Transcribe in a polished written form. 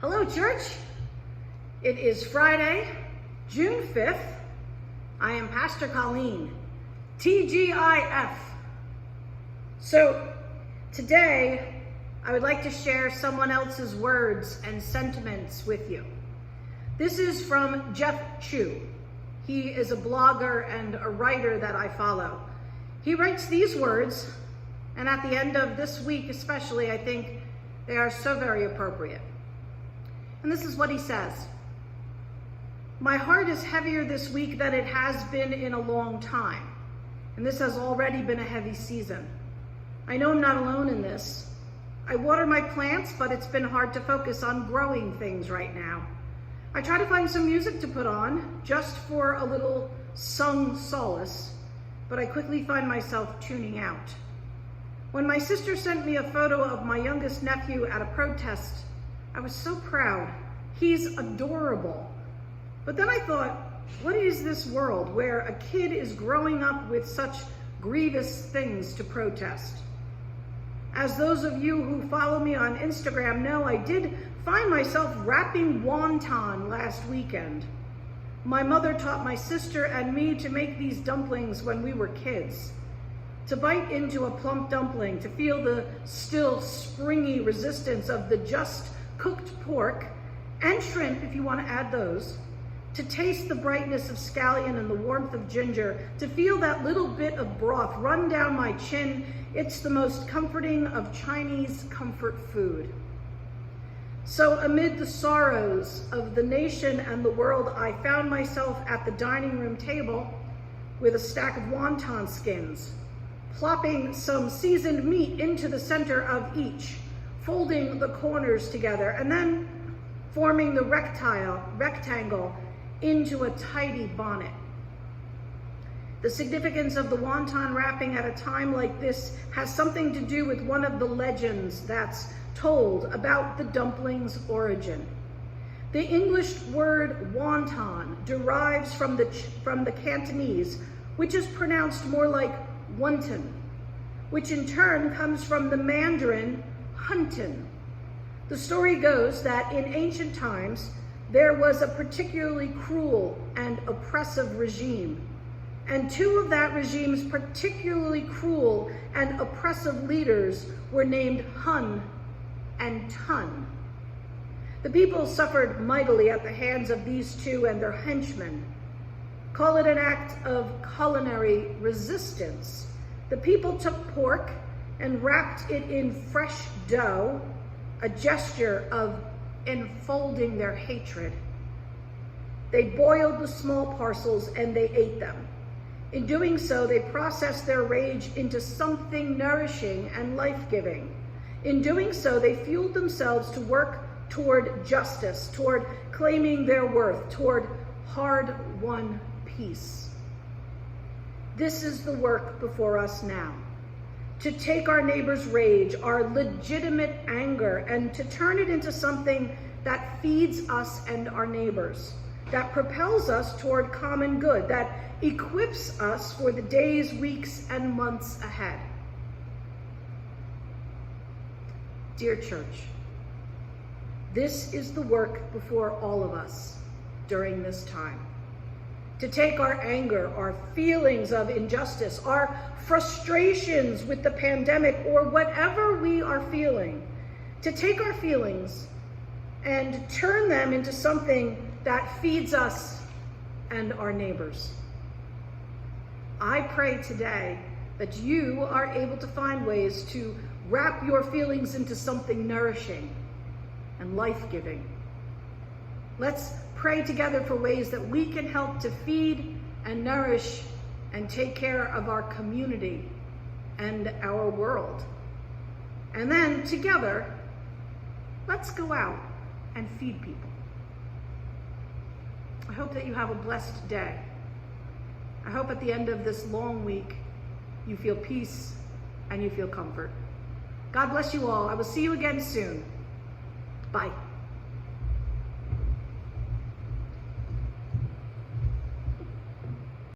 Hello, church. It is Friday, June 5th. I am Pastor Colleen, TGIF. So today, I would like to share someone else's words and sentiments with you. This is from Jeff Chu. He is a blogger and a writer that I follow. He writes these words, and at the end of this week especially, I think they are so very appropriate. And this is what he says. My heart is heavier this week than it has been in a long time. And this has already been a heavy season. I know I'm not alone in this. I water my plants, but it's been hard to focus on growing things right now. I try to find some music to put on, just for a little sung solace, but I quickly find myself tuning out. When my sister sent me a photo of my youngest nephew at a protest, I was so proud. He's adorable. But then I thought, what is this world where a kid is growing up with such grievous things to protest? As those of you who follow me on Instagram know, I did find myself wrapping wonton last weekend. My mother taught my sister and me to make these dumplings when we were kids. To bite into a plump dumpling, to feel the still springy resistance of the just cooked pork and shrimp if you want to add those, to taste the brightness of scallion and the warmth of ginger, to feel that little bit of broth run down my chin, it's the most comforting of Chinese comfort food. So amid the sorrows of the nation and the world, I found myself at the dining room table with a stack of wonton skins, plopping some seasoned meat into the center of each, folding the corners together, and then forming the rectangle into a tidy bonnet. The significance of the wonton wrapping at a time like this has something to do with one of the legends that's told about the dumpling's origin. The English word wonton derives from the Cantonese, which is pronounced more like wonton, which in turn comes from the Mandarin huntin. The story goes that in ancient times, there was a particularly cruel and oppressive regime, and two of that regime's particularly cruel and oppressive leaders were named Hun and Tun. The people suffered mightily at the hands of these two and their henchmen. Call it an act of culinary resistance. The people took pork and wrapped it in fresh dough, a gesture of enfolding their hatred. They boiled the small parcels and they ate them. In doing so, they processed their rage into something nourishing and life-giving. In doing so, they fueled themselves to work toward justice, toward claiming their worth, toward hard-won peace. This is the work before us now. To take our neighbor's rage, our legitimate anger, and to turn it into something that feeds us and our neighbors, that propels us toward common good, that equips us for the days, weeks, and months ahead. Dear church, this is the work before all of us during this time. To take our anger, our feelings of injustice, our frustrations with the pandemic, or whatever we are feeling, to take our feelings and turn them into something that feeds us and our neighbors. I pray today that you are able to find ways to wrap your feelings into something nourishing and life-giving. Let's pray together for ways that we can help to feed and nourish and take care of our community and our world. And then together, let's go out and feed people. I hope that you have a blessed day. I hope at the end of this long week, you feel peace and you feel comfort. God bless you all. I will see you again soon. Bye.